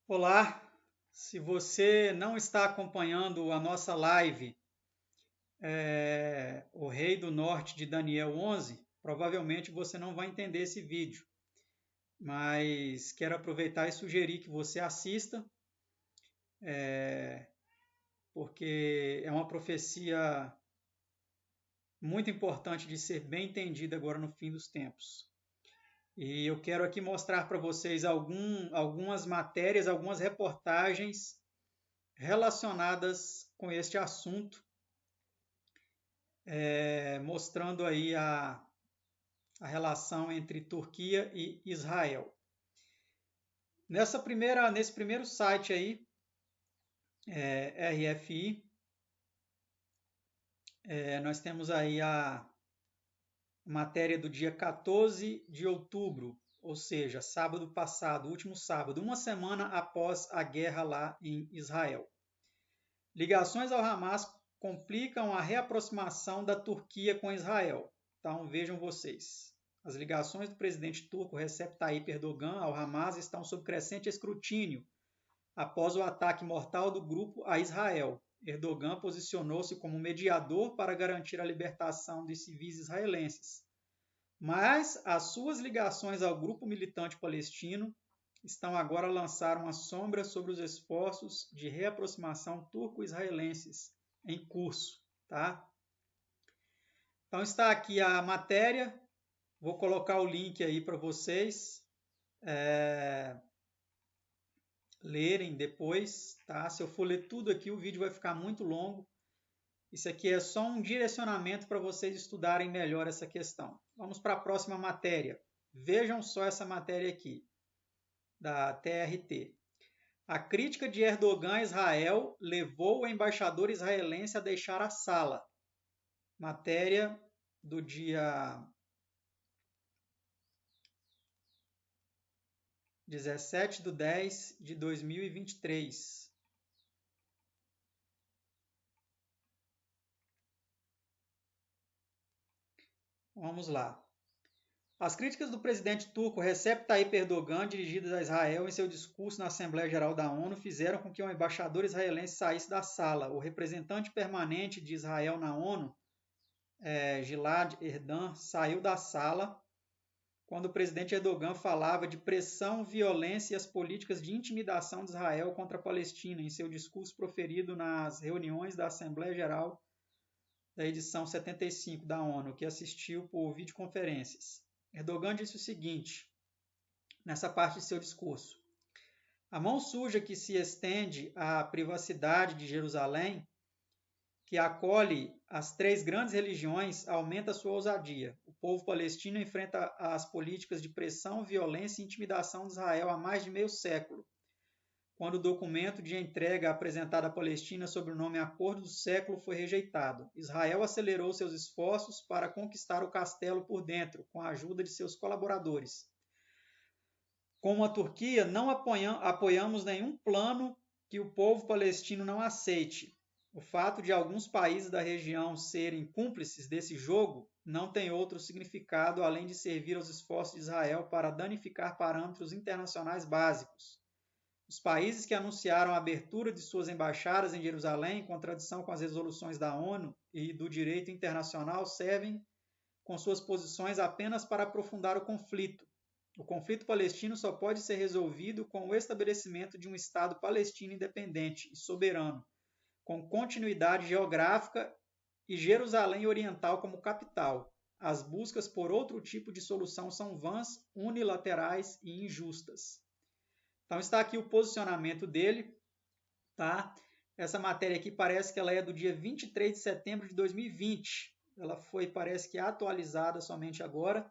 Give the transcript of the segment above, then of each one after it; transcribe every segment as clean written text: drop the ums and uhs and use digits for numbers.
Olá, se você não está acompanhando a nossa live, O Rei do Norte de Daniel 11, provavelmente você não vai entender esse vídeo, mas quero aproveitar e sugerir que você assista, porque é uma profecia muito importante de ser bem entendida agora no fim dos tempos. E eu quero aqui mostrar para vocês algumas matérias, algumas reportagens relacionadas com este assunto, mostrando aí a relação entre Turquia e Israel. Nesse primeiro site aí, RFI, nós temos aí a matéria do dia 14 de outubro, ou seja, sábado passado, último sábado, uma semana após a guerra lá em Israel. Ligações ao Hamas complicam a reaproximação da Turquia com Israel. Então vejam vocês. As ligações do presidente turco Recep Tayyip Erdogan ao Hamas estão sob crescente escrutínio após o ataque mortal do grupo a Israel. Erdogan posicionou-se como mediador para garantir a libertação de civis israelenses. Mas as suas ligações ao grupo militante palestino estão agora a lançar uma sombra sobre os esforços de reaproximação turco-israelenses em curso. Tá? Então está aqui a matéria, vou colocar o link aí para vocês lerem depois. Tá? Se eu for ler tudo aqui, o vídeo vai ficar muito longo. Isso aqui é só um direcionamento para vocês estudarem melhor essa questão. Vamos para a próxima matéria. Vejam só essa matéria aqui, da TRT. A crítica de Erdogan a Israel levou o embaixador israelense a deixar a sala. Matéria do dia 17/10/2023. Vamos lá. As críticas do presidente turco Recep Tayyip Erdogan dirigidas a Israel em seu discurso na Assembleia Geral da ONU fizeram com que o embaixador israelense saísse da sala. O representante permanente de Israel na ONU, Gilad Erdan, saiu da sala quando o presidente Erdogan falava de pressão, violência e as políticas de intimidação de Israel contra a Palestina em seu discurso proferido nas reuniões da Assembleia Geral da edição 75 da ONU, que assistiu por videoconferências. Erdogan disse o seguinte, nessa parte de seu discurso: a mão suja que se estende à privacidade de Jerusalém, que acolhe as três grandes religiões, aumenta sua ousadia. O povo palestino enfrenta as políticas de pressão, violência e intimidação de Israel há mais de meio século. Quando o documento de entrega apresentado à Palestina sob o nome Acordo do Século foi rejeitado, Israel acelerou seus esforços para conquistar o castelo por dentro, com a ajuda de seus colaboradores. Como a Turquia, não apoiamos nenhum plano que o povo palestino não aceite. O fato de alguns países da região serem cúmplices desse jogo não tem outro significado além de servir aos esforços de Israel para danificar parâmetros internacionais básicos. Os países que anunciaram a abertura de suas embaixadas em Jerusalém, em contradição com as resoluções da ONU e do direito internacional, servem com suas posições apenas para aprofundar o conflito. O conflito palestino só pode ser resolvido com o estabelecimento de um Estado palestino independente e soberano, com continuidade geográfica e Jerusalém Oriental como capital. As buscas por outro tipo de solução são vãs, unilaterais e injustas. Então está aqui o posicionamento dele, tá? Essa matéria aqui parece que ela é do dia 23 de setembro de 2020. Ela foi, parece que, atualizada somente agora.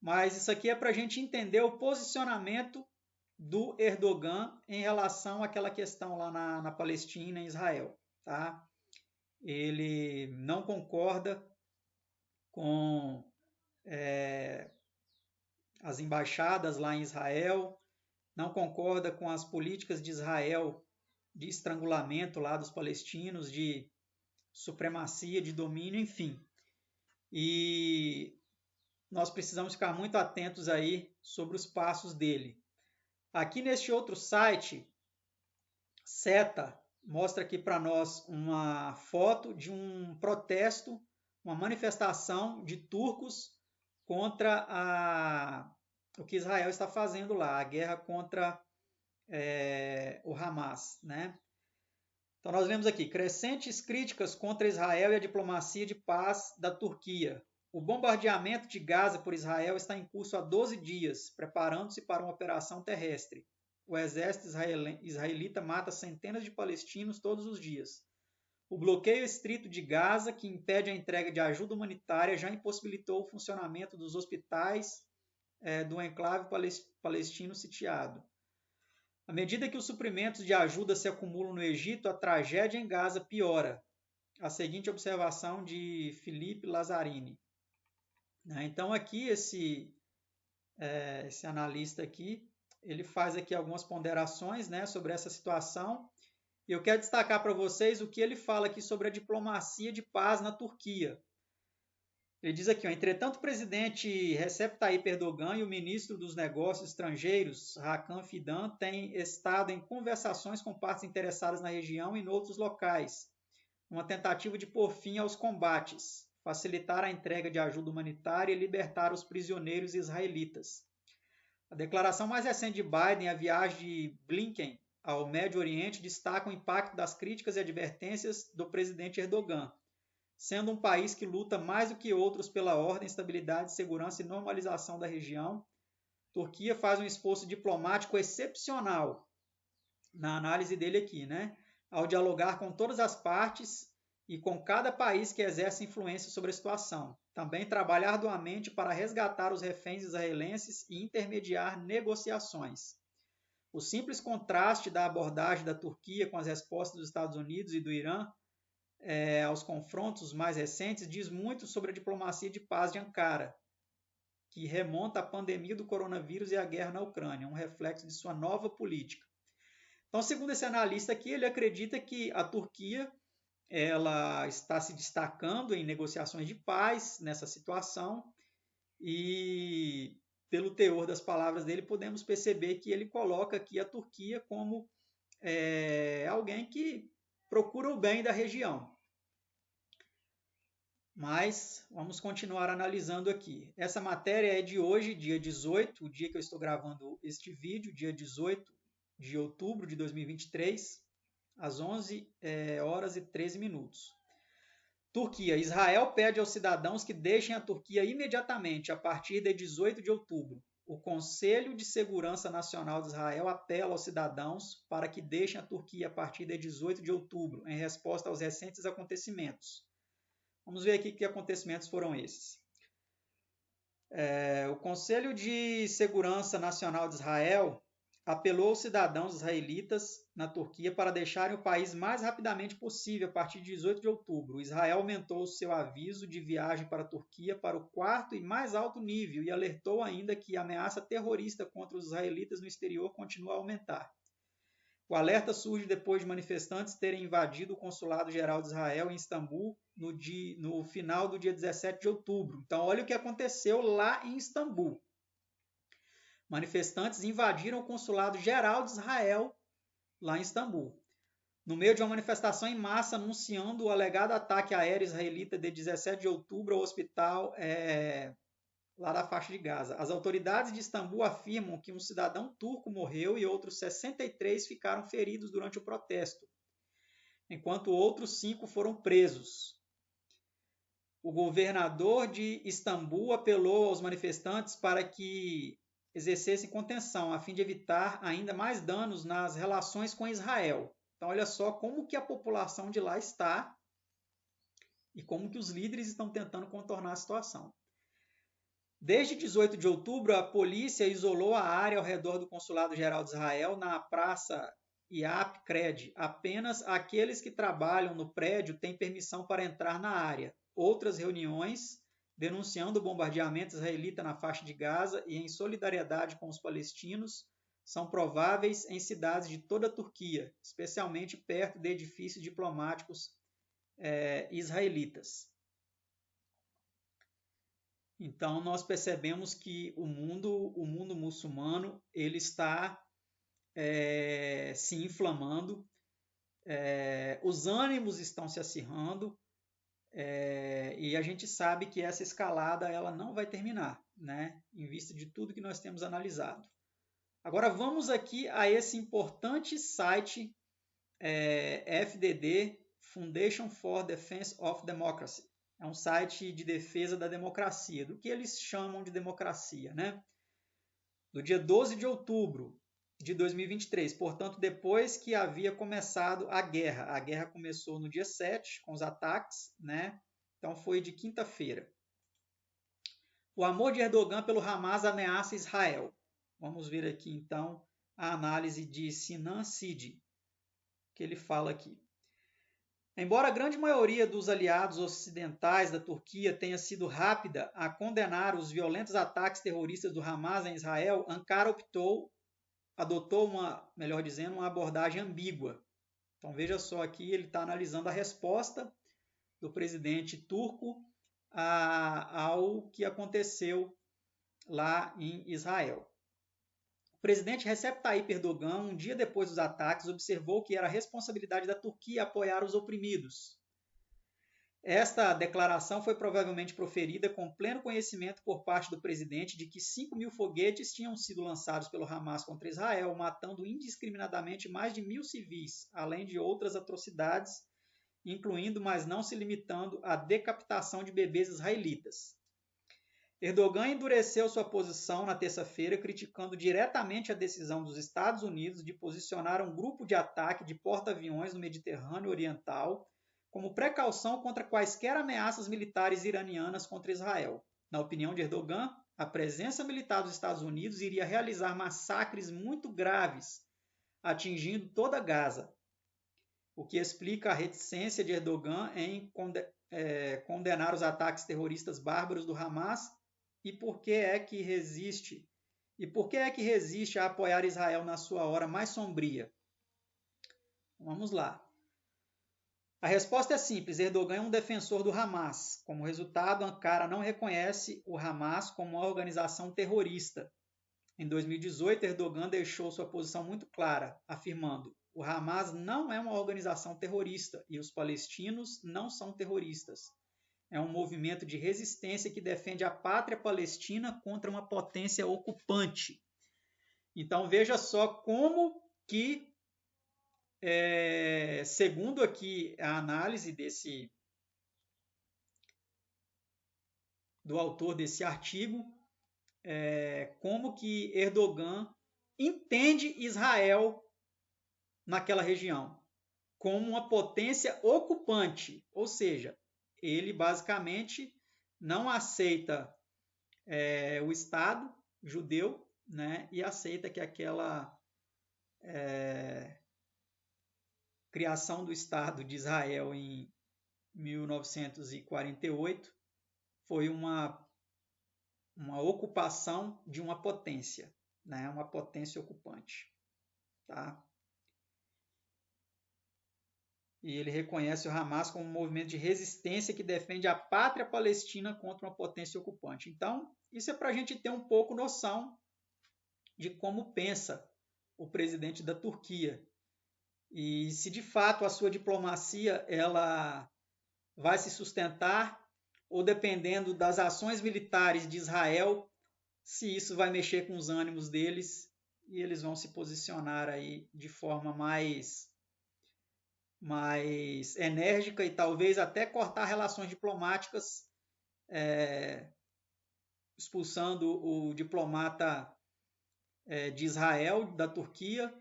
Mas isso aqui é para a gente entender o posicionamento do Erdogan em relação àquela questão lá na Palestina e Israel. Tá? Ele não concorda com as embaixadas lá em Israel, não concorda com as políticas de Israel de estrangulamento lá dos palestinos, de supremacia, de domínio, enfim. E nós precisamos ficar muito atentos aí sobre os passos dele. Aqui neste outro site, SETA, mostra aqui para nós uma foto de um protesto, uma manifestação de turcos contra o que Israel está fazendo lá, a guerra contra o Hamas, né? Então nós vemos aqui crescentes críticas contra Israel e a diplomacia de paz da Turquia. O bombardeamento de Gaza por Israel está em curso há 12 dias, preparando-se para uma operação terrestre. O exército israelita mata centenas de palestinos todos os dias. O bloqueio estrito de Gaza, que impede a entrega de ajuda humanitária, já impossibilitou o funcionamento dos hospitais do enclave palestino sitiado. À medida que os suprimentos de ajuda se acumulam no Egito, a tragédia em Gaza piora. A seguinte observação de Felipe Lazzarini. Então aqui esse analista aqui, ele faz aqui algumas ponderações, né, sobre essa situação. E eu quero destacar para vocês o que ele fala aqui sobre a diplomacia de paz na Turquia. Ele diz aqui, entretanto, o presidente Recep Tayyip Erdogan e o ministro dos Negócios Estrangeiros, Hakan Fidan, têm estado em conversações com partes interessadas na região e em outros locais, uma tentativa de pôr fim aos combates, facilitar a entrega de ajuda humanitária e libertar os prisioneiros israelitas. A declaração mais recente de Biden e a viagem de Blinken ao Médio Oriente destacam o impacto das críticas e advertências do presidente Erdogan, sendo um país que luta mais do que outros pela ordem, estabilidade, segurança e normalização da região. Turquia faz um esforço diplomático excepcional, na análise dele aqui, né, ao dialogar com todas as partes e com cada país que exerce influência sobre a situação. Também trabalha arduamente para resgatar os reféns israelenses e intermediar negociações. O simples contraste da abordagem da Turquia com as respostas dos Estados Unidos e do Irã aos confrontos mais recentes diz muito sobre a diplomacia de paz de Ankara, que remonta à pandemia do coronavírus e à guerra na Ucrânia, um reflexo de sua nova política. Então, segundo esse analista aqui, ele acredita que a Turquia ela está se destacando em negociações de paz nessa situação e, pelo teor das palavras dele, podemos perceber que ele coloca aqui a Turquia como alguém que procura o bem da região. Mas vamos continuar analisando aqui. Essa matéria é de hoje, dia 18, o dia que eu estou gravando este vídeo, dia 18 de outubro de 2023, às 11 horas e 13 minutos. Turquia. Israel pede aos cidadãos que deixem a Turquia imediatamente a partir de 18 de outubro. O Conselho de Segurança Nacional de Israel apela aos cidadãos para que deixem a Turquia a partir de 18 de outubro, em resposta aos recentes acontecimentos. Vamos ver aqui que acontecimentos foram esses. O Conselho de Segurança Nacional de Israel apelou aos cidadãos israelitas na Turquia para deixarem o país mais rapidamente possível a partir de 18 de outubro. Israel aumentou o seu aviso de viagem para a Turquia para o 4º e mais alto nível e alertou ainda que a ameaça terrorista contra os israelitas no exterior continua a aumentar. O alerta surge depois de manifestantes terem invadido o Consulado-Geral de Israel em Istambul no final do dia 17 de outubro. Então, olha o que aconteceu lá em Istambul. Manifestantes invadiram o Consulado-Geral de Israel lá em Istambul, no meio de uma manifestação em massa anunciando o alegado ataque aéreo israelita de 17 de outubro ao hospital lá da faixa de Gaza. As autoridades de Istambul afirmam que um cidadão turco morreu e outros 63 ficaram feridos durante o protesto, enquanto outros 5 foram presos. O governador de Istambul apelou aos manifestantes para que exercessem contenção, a fim de evitar ainda mais danos nas relações com Israel. Então, olha só como que a população de lá está e como que os líderes estão tentando contornar a situação. Desde 18 de outubro, a polícia isolou a área ao redor do Consulado-Geral de Israel na praça Yap Kred. Apenas aqueles que trabalham no prédio têm permissão para entrar na área. Outras reuniões denunciando o bombardeamento israelita na faixa de Gaza e em solidariedade com os palestinos são prováveis em cidades de toda a Turquia, especialmente perto de edifícios diplomáticos israelitas. Então, nós percebemos que o mundo muçulmano ele está se inflamando, os ânimos estão se acirrando, e a gente sabe que essa escalada ela não vai terminar, né, em vista de tudo que nós temos analisado. Agora vamos aqui a esse importante site FDD, Foundation for Defense of Democracy. É um site de defesa da democracia, do que eles chamam de democracia, né? Do dia 12 de outubro de 2023, portanto, depois que havia começado a guerra. A guerra começou no dia 7, com os ataques, né? Então foi de quinta-feira. O amor de Erdogan pelo Hamas ameaça Israel. Vamos ver aqui, então, a análise de Sinan Sidi, que ele fala aqui. Embora a grande maioria dos aliados ocidentais da Turquia tenha sido rápida a condenar os violentos ataques terroristas do Hamas em Israel, Ankara adotou uma abordagem ambígua. Então veja só aqui, ele está analisando a resposta do presidente turco ao que aconteceu lá em Israel. O presidente Recep Tayyip Erdogan, um dia depois dos ataques, observou que era responsabilidade da Turquia apoiar os oprimidos. Esta declaração foi provavelmente proferida com pleno conhecimento por parte do presidente de que 5.000 foguetes tinham sido lançados pelo Hamas contra Israel, matando indiscriminadamente mais de 1.000 civis, além de outras atrocidades, incluindo, mas não se limitando, à decapitação de bebês israelitas. Erdogan endureceu sua posição na terça-feira, criticando diretamente a decisão dos Estados Unidos de posicionar um grupo de ataque de porta-aviões no Mediterrâneo Oriental como precaução contra quaisquer ameaças militares iranianas contra Israel. Na opinião de Erdogan, a presença militar dos Estados Unidos iria realizar massacres muito graves, atingindo toda Gaza, o que explica a reticência de Erdogan em condenar os ataques terroristas bárbaros do Hamas e por que é que resiste a apoiar Israel na sua hora mais sombria. Vamos lá. A resposta é simples. Erdogan é um defensor do Hamas. Como resultado, Ankara não reconhece o Hamas como uma organização terrorista. Em 2018, Erdogan deixou sua posição muito clara, afirmando: o Hamas não é uma organização terrorista e os palestinos não são terroristas. É um movimento de resistência que defende a pátria palestina contra uma potência ocupante. Então veja só como que, segundo aqui a análise do autor desse artigo, como que Erdogan entende Israel naquela região como uma potência ocupante, ou seja, ele basicamente não aceita o Estado judeu, né, e aceita que aquela criação do Estado de Israel em 1948 foi uma ocupação de uma potência, né, uma potência ocupante. Tá? E ele reconhece o Hamas como um movimento de resistência que defende a pátria palestina contra uma potência ocupante. Então, isso é para a gente ter um pouco noção de como pensa o presidente da Turquia. E se de fato a sua diplomacia ela vai se sustentar, ou dependendo das ações militares de Israel, se isso vai mexer com os ânimos deles e eles vão se posicionar aí de forma mais enérgica e talvez até cortar relações diplomáticas, expulsando o diplomata de Israel, da Turquia.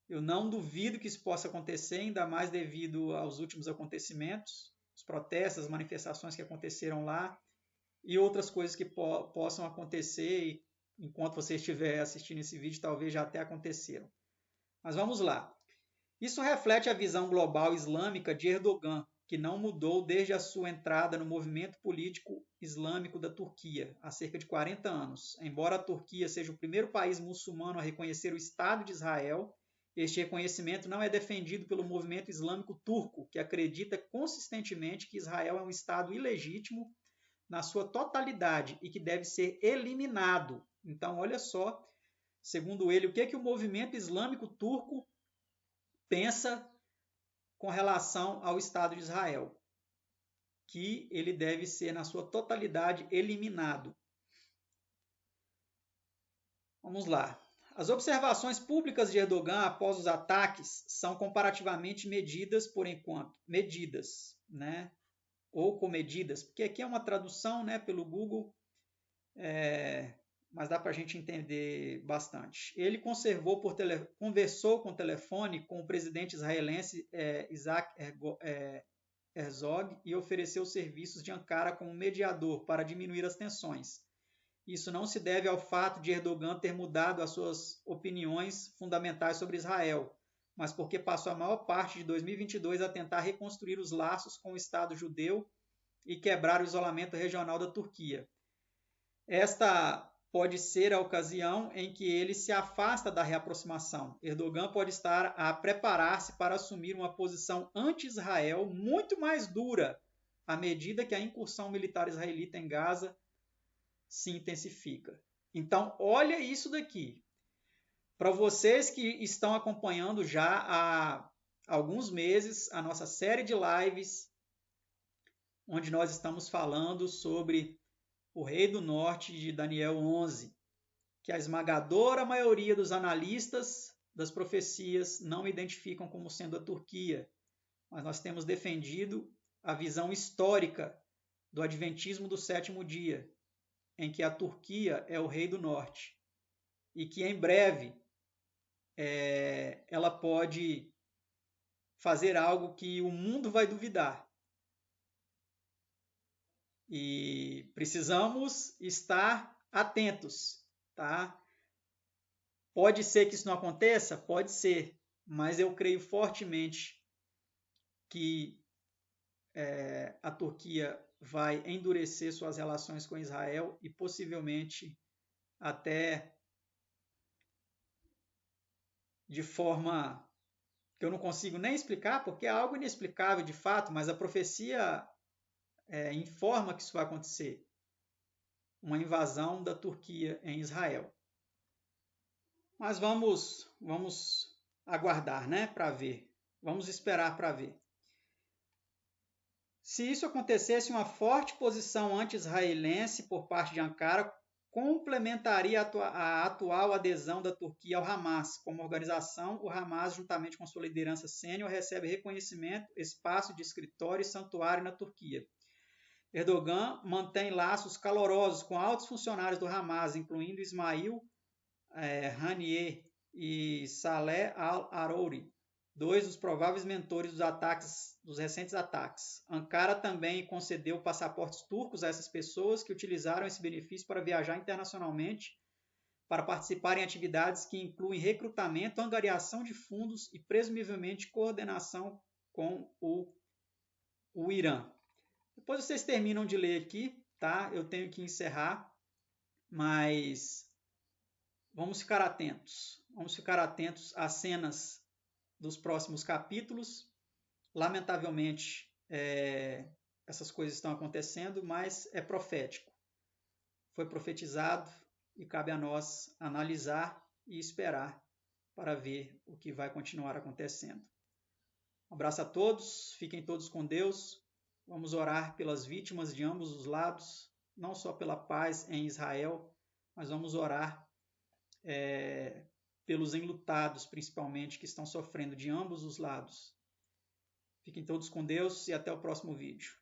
Eu não duvido que isso possa acontecer, ainda mais devido aos últimos acontecimentos, os protestos, as manifestações que aconteceram lá e outras coisas que possam acontecer e enquanto você estiver assistindo esse vídeo talvez já até aconteceram. Mas vamos lá. Isso reflete a visão global islâmica de Erdogan, que não mudou desde a sua entrada no movimento político islâmico da Turquia, há cerca de 40 anos. Embora a Turquia seja o primeiro país muçulmano a reconhecer o Estado de Israel, este reconhecimento não é defendido pelo movimento islâmico turco, que acredita consistentemente que Israel é um Estado ilegítimo na sua totalidade e que deve ser eliminado. Então, olha só segundo ele, o que o movimento islâmico turco pensa com relação ao Estado de Israel, que ele deve ser, na sua totalidade, eliminado. Vamos lá. As observações públicas de Erdogan após os ataques são comparativamente medidas, por enquanto. Medidas, né? Ou comedidas, porque aqui é uma tradução, né, pelo Google, mas dá para a gente entender bastante. Ele conversou por telefone com o presidente israelense Isaac Herzog e ofereceu serviços de Ankara como mediador para diminuir as tensões. Isso não se deve ao fato de Erdogan ter mudado as suas opiniões fundamentais sobre Israel, mas porque passou a maior parte de 2022 a tentar reconstruir os laços com o Estado judeu e quebrar o isolamento regional da Turquia. Esta pode ser a ocasião em que ele se afasta da reaproximação. Erdogan pode estar a preparar-se para assumir uma posição anti-Israel muito mais dura à medida que a incursão militar israelita em Gaza se intensifica. Então, olha isso daqui. Para vocês que estão acompanhando já há alguns meses a nossa série de lives, onde nós estamos falando sobre o Rei do Norte de Daniel 11, que a esmagadora maioria dos analistas das profecias não identificam como sendo a Turquia, mas nós temos defendido a visão histórica do adventismo do sétimo dia, em que a Turquia é o Rei do Norte e que em breve ela pode fazer algo que o mundo vai duvidar. E precisamos estar atentos, tá? Pode ser que isso não aconteça? Pode ser, mas eu creio fortemente que a Turquia vai endurecer suas relações com Israel e possivelmente até de forma que eu não consigo nem explicar, porque é algo inexplicável de fato, mas a profecia informa que isso vai acontecer. Uma invasão da Turquia em Israel. Mas vamos aguardar, né, para ver. Vamos esperar para ver. Se isso acontecesse, uma forte posição anti-israelense por parte de Ankara complementaria a atual adesão da Turquia ao Hamas. Como organização, o Hamas, juntamente com sua liderança sênior, recebe reconhecimento, espaço de escritório e santuário na Turquia. Erdogan mantém laços calorosos com altos funcionários do Hamas, incluindo Ismail Haniyeh e Saleh al-Arouri, dois dos prováveis mentores dos recentes ataques. Ankara também concedeu passaportes turcos a essas pessoas que utilizaram esse benefício para viajar internacionalmente para participar em atividades que incluem recrutamento, angariação de fundos e, presumivelmente, coordenação com o Irã. Depois vocês terminam de ler aqui, tá? Eu tenho que encerrar, mas vamos ficar atentos. Vamos ficar atentos às cenas dos próximos capítulos. Lamentavelmente, essas coisas estão acontecendo, mas é profético. Foi profetizado e cabe a nós analisar e esperar para ver o que vai continuar acontecendo. Um abraço a todos, fiquem todos com Deus. Vamos orar pelas vítimas de ambos os lados, não só pela paz em Israel, mas vamos orar pelos enlutados, principalmente, que estão sofrendo de ambos os lados. Fiquem todos com Deus e até o próximo vídeo.